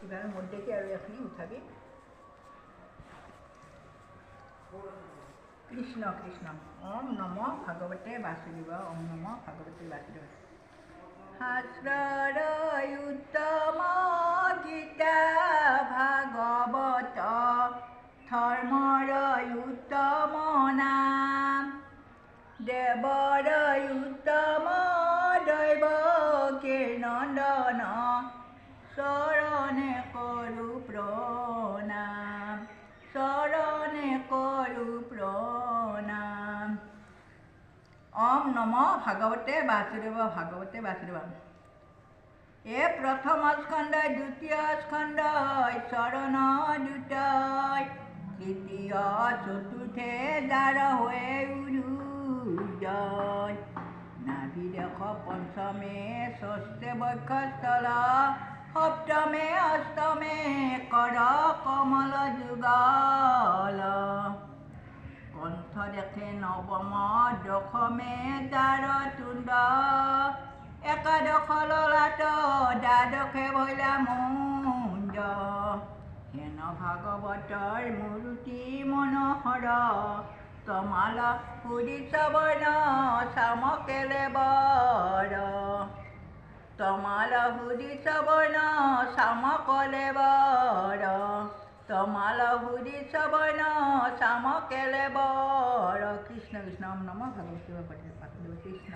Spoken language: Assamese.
এখানে মধ্যে আর এখনই উঠাবি। কৃষ্ণ কৃষ্ণ। ওম নম ভগবতে বাসুদেব। ওম নম ভগবতে বাসুদেব। শাস্ত্ৰৰ উত্তম গীতা ভাগৱত ধৰ্মৰ উত্তম নাম দেৱৰ উত্তম দৈৱ কীৰ্ণন্দন চৰণে কৰো প্ৰণাম চৰণে কৰো প্ৰণাম। ওম নম ভগৱতে বাসুদেৱ ভগৱতে বাসুদেৱ। এ প্ৰথম স্কন্ধ দ্বিতীয় স্কন্ধ চৰণ দুটাই তৃতীয় চতুৰ্থে যাৰ হৈ উৰুজয় নাভিদেশ পঞ্চমে ষষ্ঠে বক্ষস্থল সপ্তমে অষ্টমে কৰ কমল যুগল কণ্ঠ দেখে নৱম দশমে যাৰ তুণ্ড একাদশ ললাট দ্বাদশে ভৈলা মুঞ্জ হেন ভাগৱতৰ মূৰ্তি মনোহৰ তমাল সুদিত বৰ্ণ চামকেলে বৰ তমাল সুদিত বৰ্ণ চামকলে বৰ তমাল সুদিত বৰ্ণ চামকেলে বৰ। কৃষ্ণ কৃষ্ণ। ওম নম ভগৱতে বাসুদেৱ কৃষ্ণ।